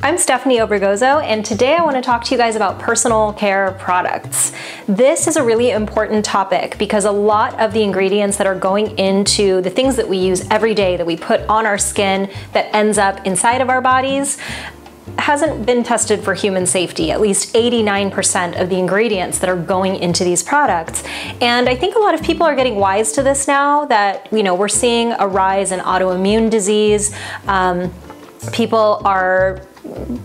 I'm Stephanie Obergozo, and today I want to talk to you guys about personal care products. This is a really important topic because a lot of the ingredients that are going into the things that we use every day, that we put on our skin, that ends up inside of our bodies, hasn't been tested for human safety. At least 89% of the ingredients that are going into these products. And I think a lot of people are getting wise to this now that, we're seeing a rise in autoimmune disease. People are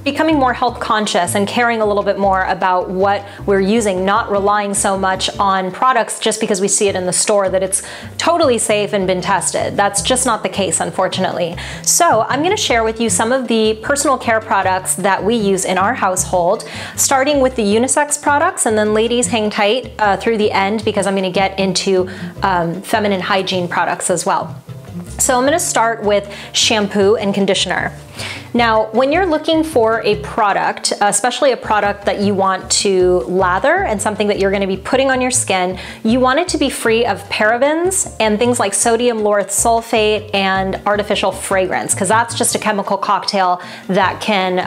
becoming more health conscious and caring a little bit more about what we're using, not relying so much on products just because we see it in the store that it's totally safe and been tested. That's just not the case, unfortunately. So I'm going to share with you some of the personal care products that we use in our household, starting with the unisex products, and then ladies hang tight through the end because I'm going to get into feminine hygiene products as well. So I'm going to start with shampoo and conditioner. Now, when you're looking for a product, especially a product that you want to lather and something that you're going to be putting on your skin, you want it to be free of parabens and things like sodium lauryl sulfate and artificial fragrance, because that's just a chemical cocktail that can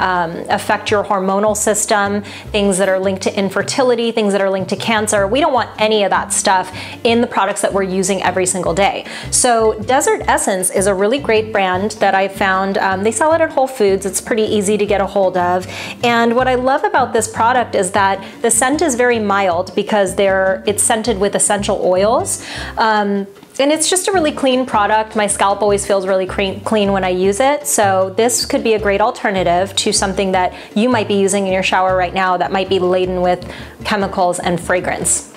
affect your hormonal system, things that are linked to infertility, things that are linked to cancer. We don't want any of that stuff in the products that we're using every single day. So Desert Essence is a really great brand that I found. They sell it at Whole Foods. It's pretty easy to get a hold of. And what I love about this product is that the scent is very mild because it's scented with essential oils. And it's just a really clean product. My scalp always feels really clean when I use it. So this could be a great alternative to something that you might be using in your shower right now that might be laden with chemicals and fragrance.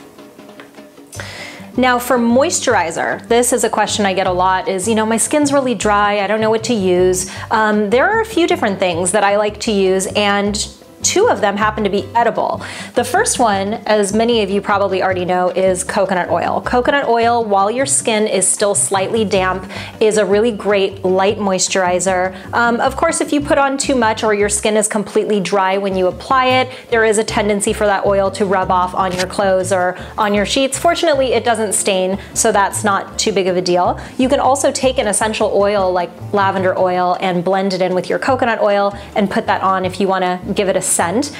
Now for moisturizer, this is a question I get a lot is, my skin's really dry, I don't know what to use. There are a few different things that I like to use, and two of them happen to be edible. The first one, as many of you probably already know, is coconut oil. Coconut oil, while your skin is still slightly damp, is a really great light moisturizer. Of course, if you put on too much or your skin is completely dry when you apply it, there is a tendency for that oil to rub off on your clothes or on your sheets. Fortunately, it doesn't stain, so that's not too big of a deal. You can also take an essential oil like lavender oil and blend it in with your coconut oil and put that on if you want to give it a scent.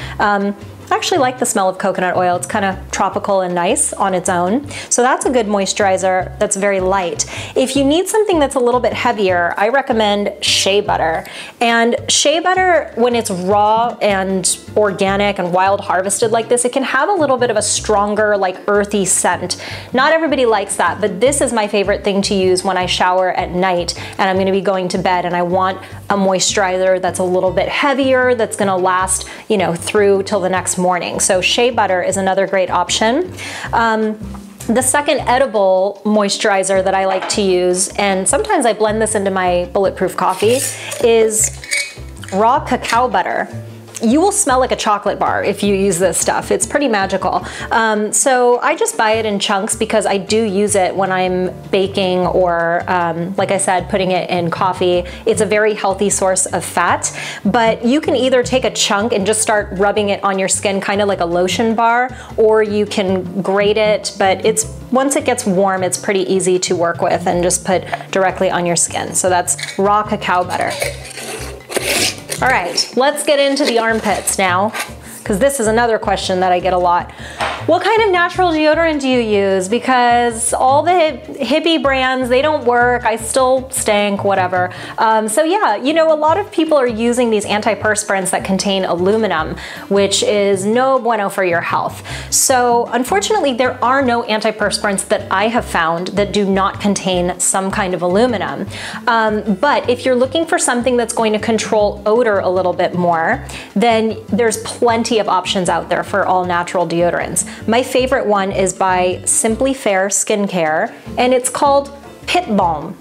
I actually like the smell of coconut oil. It's kind of tropical and nice on its own. So that's a good moisturizer that's very light. If you need something that's a little bit heavier, I recommend shea butter. And shea butter, when it's raw and organic and wild harvested like this, it can have a little bit of a stronger, like earthy scent. Not everybody likes that, but this is my favorite thing to use when I shower at night and I'm gonna be going to bed and I want a moisturizer that's a little bit heavier, that's gonna last, through till the next morning. So shea butter is another great option. The second edible moisturizer that I like to use, and sometimes I blend this into my bulletproof coffee, is raw cacao butter. You will smell like a chocolate bar if you use this stuff. It's pretty magical. So I just buy it in chunks because I do use it when I'm baking or, like I said, putting it in coffee. It's a very healthy source of fat, but you can either take a chunk and just start rubbing it on your skin, kind of like a lotion bar, or you can grate it, but once it gets warm, it's pretty easy to work with and just put directly on your skin. So that's raw cacao butter. All right, let's get into the armpits now, because this is another question that I get a lot. What kind of natural deodorant do you use? Because all the hippie brands, they don't work. I still stink, whatever. So yeah, a lot of people are using these antiperspirants that contain aluminum, which is no bueno for your health. So unfortunately, there are no antiperspirants that I have found that do not contain some kind of aluminum. But if you're looking for something that's going to control odor a little bit more, then there's plenty of options out there for all natural deodorants. My favorite one is by Simply Fair Skincare, and it's called Pit Balm.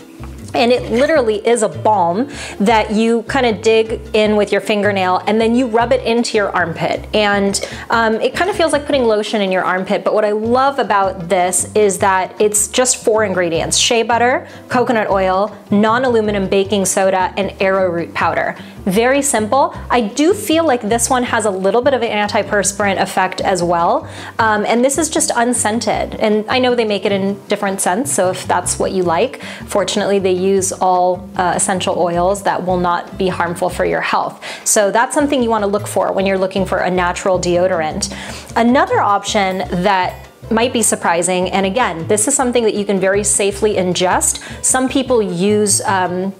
And it literally is a balm that you kind of dig in with your fingernail and then you rub it into your armpit. And it kind of feels like putting lotion in your armpit. But what I love about this is that it's just 4 ingredients: shea butter, coconut oil, non-aluminum baking soda, and arrowroot powder. Very simple. I do feel like this one has a little bit of an antiperspirant effect as well. And this is just unscented. And I know they make it in different scents, so if that's what you like, fortunately they use all essential oils that will not be harmful for your health. So that's something you want to look for when you're looking for a natural deodorant. Another option that might be surprising, and again, this is something that you can very safely ingest. Some people use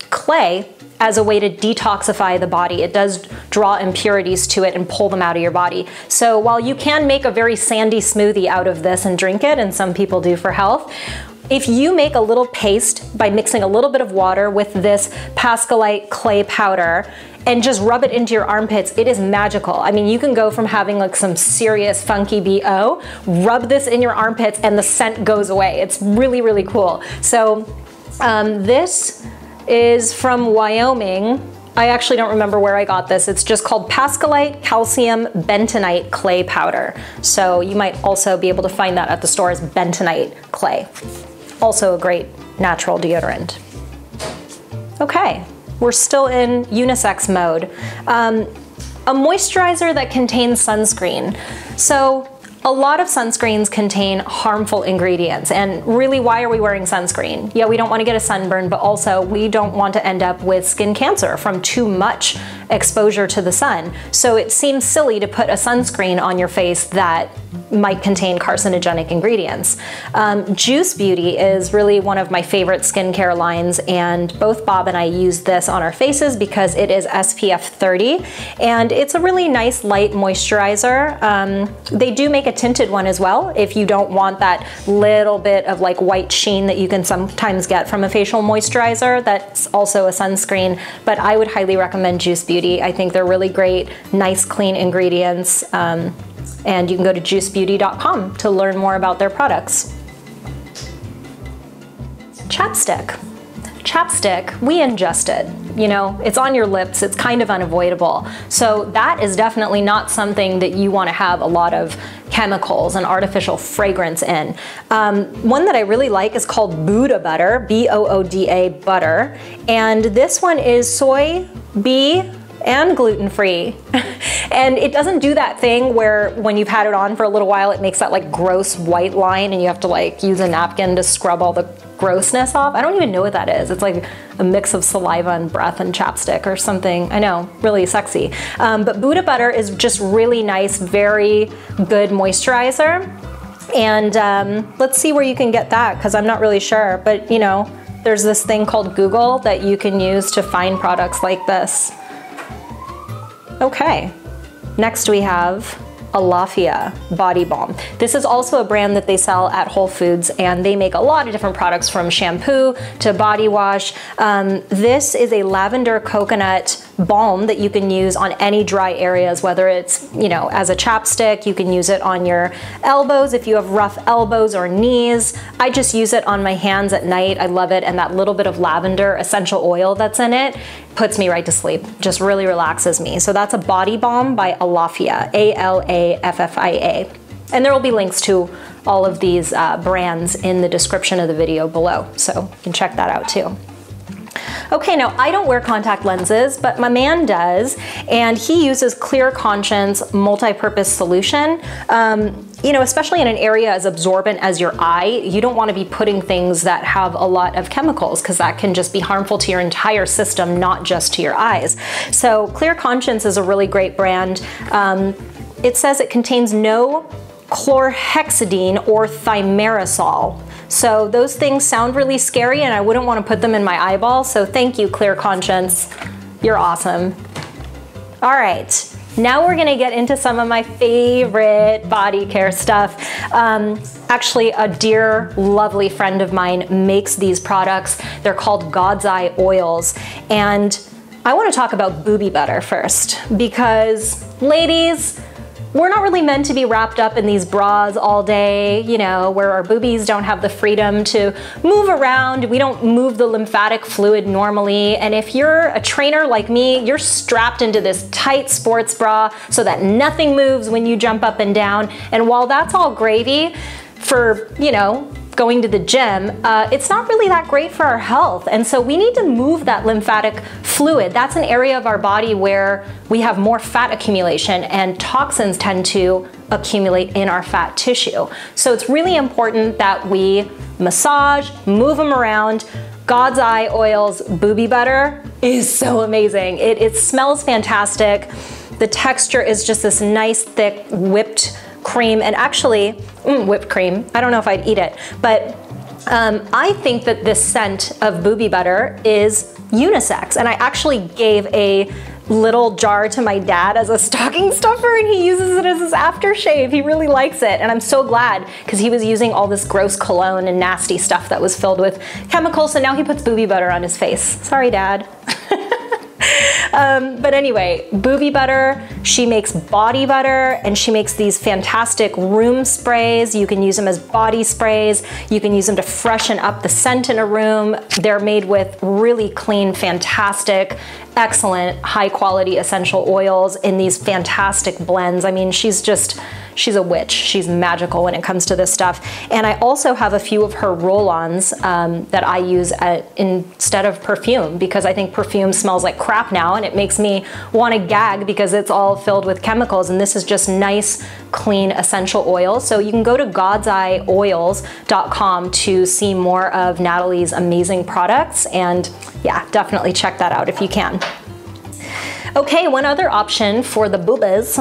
clay as a way to detoxify the body. It does draw impurities to it and pull them out of your body. So while you can make a very sandy smoothie out of this and drink it, and some people do for health, if you make a little paste by mixing a little bit of water with this Pascalite clay powder and just rub it into your armpits, it is magical. I mean, you can go from having like some serious funky BO, rub this in your armpits and the scent goes away. It's really, really cool. So this is from Wyoming. I actually don't remember where I got this. It's just called Pascalite Calcium Bentonite Clay Powder. So you might also be able to find that at the store as bentonite clay. Also a great natural deodorant. Okay, we're still in unisex mode. A moisturizer that contains sunscreen. So a lot of sunscreens contain harmful ingredients, and really, why are we wearing sunscreen? Yeah, we don't want to get a sunburn, but also we don't want to end up with skin cancer from too much exposure to the sun. So it seems silly to put a sunscreen on your face that might contain carcinogenic ingredients. Juice Beauty is really one of my favorite skincare lines, and both Bob and I use this on our faces because it is SPF 30, and it's a really nice light moisturizer. They do make a tinted one as well if you don't want that little bit of like white sheen that you can sometimes get from a facial moisturizer. That's also a sunscreen, but I would highly recommend Juice Beauty. I think they're really great, nice, clean ingredients. And you can go to juicebeauty.com to learn more about their products. Chapstick. Chapstick, we ingest it. You know, it's on your lips, it's kind of unavoidable. So that is definitely not something that you want to have a lot of chemicals and artificial fragrance in. One that I really like is called Buddha Butter, B-O-O-D-A butter. And this one is soy, bee, and gluten-free. And it doesn't do that thing where when you've had it on for a little while, it makes that like gross white line and you have to like use a napkin to scrub all the grossness off. I don't even know what that is. It's like a mix of saliva and breath and chapstick or something. I know, really sexy. But Buddha Butter is just really nice, very good moisturizer. And let's see where you can get that, because I'm not really sure. But you know, there's this thing called Google that you can use to find products like this. Okay, next we have Alafia Body Balm. This is also a brand that they sell at Whole Foods, and they make a lot of different products from shampoo to body wash. This is a lavender coconut balm that you can use on any dry areas, whether it's, you know, as a chapstick. You can use it on your elbows if you have rough elbows or knees. I just use it on my hands at night. I love it, and that little bit of lavender essential oil that's in it puts me right to sleep, just really relaxes me. So that's a body balm by Alafia, A-L-A-F-F-I-A. And there will be links to all of these brands in the description of the video below, so you can check that out too. Okay, now I don't wear contact lenses, but my man does, and he uses Clear Conscience multi-purpose solution. You know, especially in an area as absorbent as your eye, you don't want to be putting things that have a lot of chemicals, because that can just be harmful to your entire system, not just to your eyes. So Clear Conscience is a really great brand. It says it contains no chlorhexidine or thimerosal. So those things sound really scary, and I wouldn't want to put them in my eyeball. So thank you, Clear Conscience. You're awesome. All right. Now we're gonna get into some of my favorite body care stuff. Actually, a dear, lovely friend of mine makes these products. They're called God's Eye oils. And I wanna talk about boobie butter first, because ladies, we're not really meant to be wrapped up in these bras all day, you know, where our boobies don't have the freedom to move around. We don't move the lymphatic fluid normally. And if you're a trainer like me, you're strapped into this tight sports bra so that nothing moves when you jump up and down. And while that's all gravy for, you know, going to the gym, it's not really that great for our health. And so we need to move that lymphatic fluid. That's an area of our body where we have more fat accumulation, and toxins tend to accumulate in our fat tissue. So it's really important that we massage, move them around. God's Eye Oil's Boobie Butter is so amazing. It smells fantastic. The texture is just this nice, thick, whipped cream, and actually, whipped cream, I don't know if I'd eat it, but I think that this scent of Boobie Butter is unisex, and I actually gave a little jar to my dad as a stocking stuffer, and he uses it as his aftershave. He really likes it, and I'm so glad, because he was using all this gross cologne and nasty stuff that was filled with chemicals, so now he puts Boobie Butter on his face. Sorry, Dad. But anyway, Boobie Butter, she makes body butter, and she makes these fantastic room sprays. You can use them as body sprays. You can use them to freshen up the scent in a room. They're made with really clean, fantastic, excellent, high quality essential oils in these fantastic blends. I mean, she's a witch. She's magical when it comes to this stuff. And I also have a few of her roll-ons that I use instead of perfume, because I think perfume smells like crap now, and it makes me want to gag because it's all filled with chemicals, and this is just nice, clean, essential oil. So you can go to godseyeoils.com to see more of Natalie's amazing products, and yeah, definitely check that out if you can. Okay, one other option for the boobas,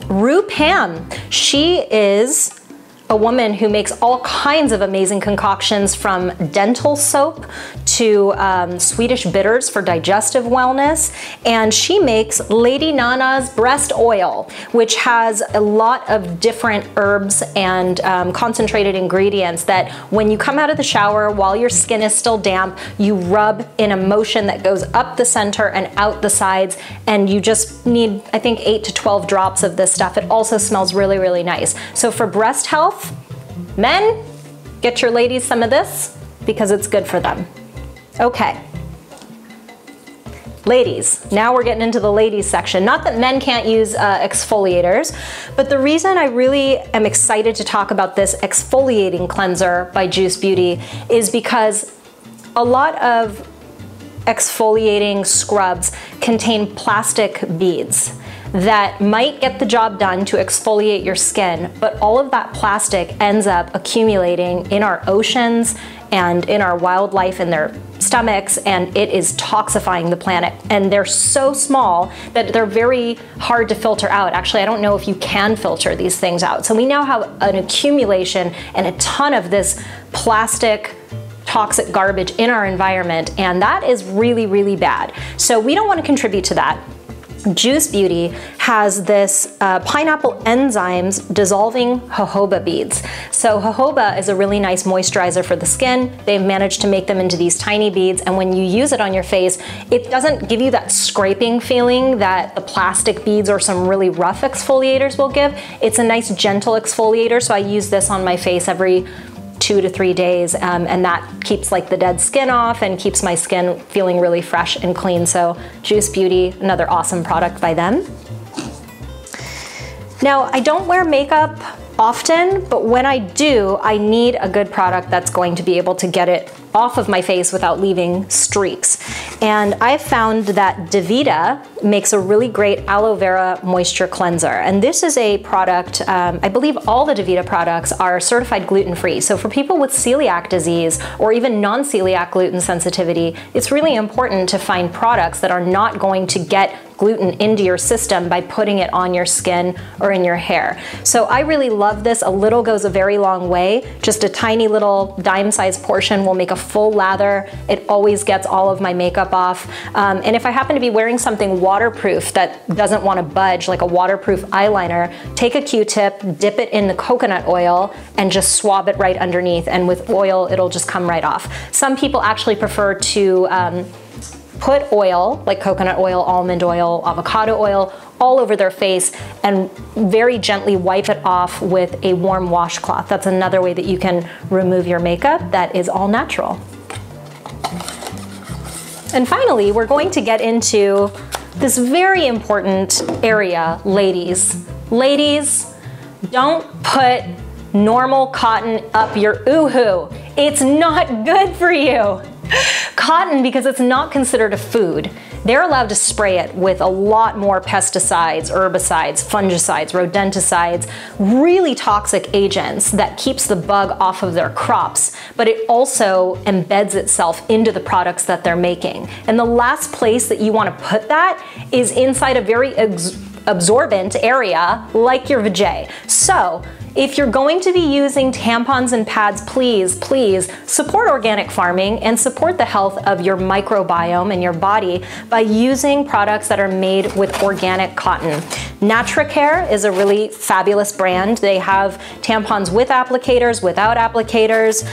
Rue Pam. She is a woman who makes all kinds of amazing concoctions, from dental soap to Swedish bitters for digestive wellness, and she makes Lady Nana's breast oil, which has a lot of different herbs and concentrated ingredients that when you come out of the shower while your skin is still damp, you rub in a motion that goes up the center and out the sides, and you just need, I think, 8 to 12 drops of this stuff. It also smells really, really nice. So for breast health, men, get your ladies some of this because it's good for them. Okay. Ladies, now we're getting into the ladies section. Not that men can't use exfoliators, but the reason I really am excited to talk about this exfoliating cleanser by Juice Beauty is because a lot of exfoliating scrubs contain plastic beads that might get the job done to exfoliate your skin, but all of that plastic ends up accumulating in our oceans and in our wildlife in their stomachs, and it is toxifying the planet. And they're so small that they're very hard to filter out. Actually, I don't know if you can filter these things out. So we now have an accumulation and a ton of this plastic toxic garbage in our environment, and that is really, really bad. So we don't want to contribute to that. Juice Beauty has this pineapple enzymes dissolving jojoba beads. So jojoba is a really nice moisturizer for the skin. They've managed to make them into these tiny beads, and when you use it on your face, it doesn't give you that scraping feeling that the plastic beads or some really rough exfoliators will give. It's a nice gentle exfoliator, so I use this on my face every 2 to 3 days, and that keeps like the dead skin off and keeps my skin feeling really fresh and clean. So Juice Beauty, another awesome product by them. Now, I don't wear makeup often, but when I do, I need a good product that's going to be able to get it off of my face without leaving streaks. And I found that Davida makes a really great aloe vera moisture cleanser. And this is a product, I believe all the Davida products are certified gluten-free. So for people with celiac disease or even non-celiac gluten sensitivity, it's really important to find products that are not going to get gluten into your system by putting it on your skin or in your hair. So I really love this. A little goes a very long way. Just a tiny little dime-sized portion will make a full lather. It always gets all of my makeup off. And if I happen to be wearing something waterproof that doesn't want to budge, like a waterproof eyeliner, take a Q-tip, dip it in the coconut oil, and just swab it right underneath. And with oil, it'll just come right off. Some people actually prefer to put oil, like coconut oil, almond oil, avocado oil, all over their face and very gently wipe it off with a warm washcloth. That's another way that you can remove your makeup that is all natural. And finally, we're going to get into this very important area, ladies. Ladies, don't put normal cotton up your ooh-hoo. It's not good for you. Cotton, because it's not considered a food, they're allowed to spray it with a lot more pesticides, herbicides, fungicides, rodenticides, really toxic agents that keeps the bug off of their crops, but it also embeds itself into the products that they're making. And the last place that you want to put that is inside a very absorbent area like your vajay. So if you're going to be using tampons and pads, please, please support organic farming and support the health of your microbiome in your body by using products that are made with organic cotton. NatraCare is a really fabulous brand. They have tampons with applicators, without applicators.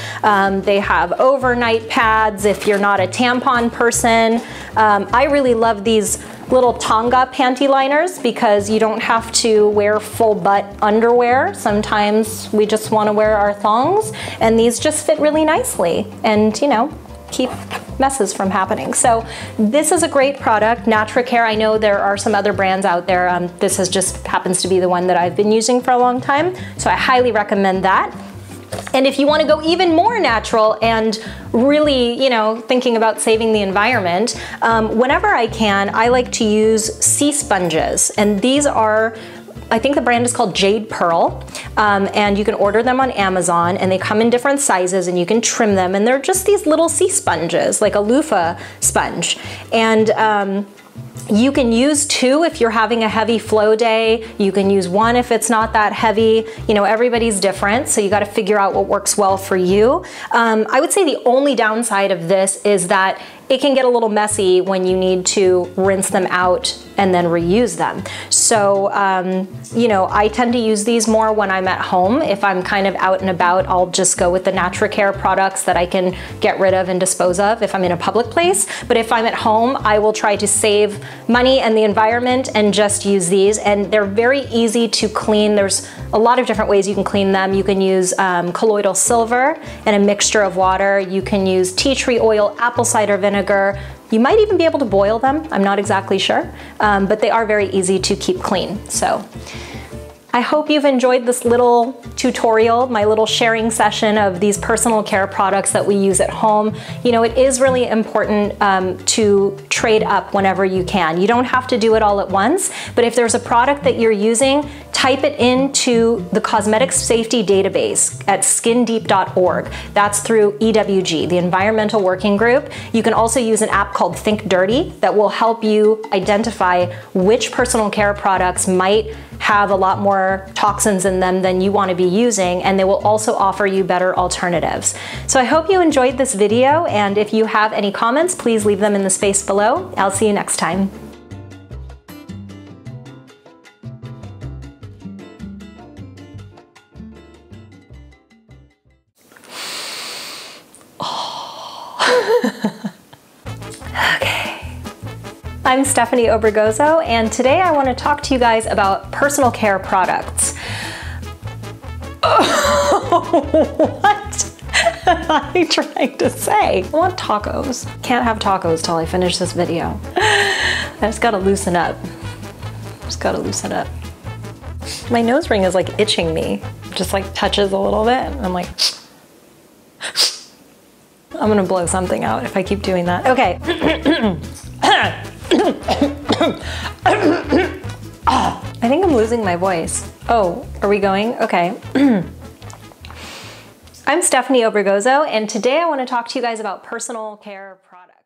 They have overnight pads if you're not a tampon person. I really love these little Tonga panty liners because you don't have to wear full butt underwear. Sometimes we just want to wear our thongs, and these just fit really nicely and, you know, keep messes from happening. So this is a great product, NatraCare. I know there are some other brands out there. This just happens to be the one that I've been using for a long time, so I highly recommend that. And if you want to go even more natural and really, you know, thinking about saving the environment, whenever I can, I like to use sea sponges. And these are, I think the brand is called Jade Pearl, and you can order them on Amazon, and they come in different sizes and you can trim them, and they're just these little sea sponges, like a loofah sponge. And you can use two if you're having a heavy flow day. You can use one if it's not that heavy. You know, everybody's different, so you got to figure out what works well for you. I would say the only downside of this is that it can get a little messy when you need to rinse them out and then reuse them. So, you know, I tend to use these more when I'm at home. If I'm kind of out and about, I'll just go with the NatraCare products that I can get rid of and dispose of if I'm in a public place. But if I'm at home, I will try to save money and the environment and just use these. And they're very easy to clean. There's a lot of different ways you can clean them. You can use colloidal silver and a mixture of water. You can use tea tree oil, apple cider vinegar. You might even be able to boil them. I'm not exactly sure, but they are very easy to keep clean. So I hope you've enjoyed this little tutorial, my little sharing session of these personal care products that we use at home. You know, it is really important to trade up whenever you can. You don't have to do it all at once, but if there's a product that you're using, type it into the Cosmetic Safety Database at skindeep.org. That's through EWG, the Environmental Working Group. You can also use an app called Think Dirty that will help you identify which personal care products might have a lot more toxins in them than you want to be using, and they will also offer you better alternatives. So I hope you enjoyed this video, and if you have any comments, please leave them in the space below. I'll see you next time. Okay. I'm Stephanie Obergozo, and today I want to talk to you guys about personal care products. What am I trying to say? I want tacos. Can't have tacos till I finish this video. I just gotta loosen up. Just gotta loosen up. My nose ring is like itching me. Just like touches a little bit, and I'm like, I'm gonna blow something out if I keep doing that. Okay. I think I'm losing my voice. Oh, are we going? Okay. I'm Stephanie Obergozo, and today I want to talk to you guys about personal care products.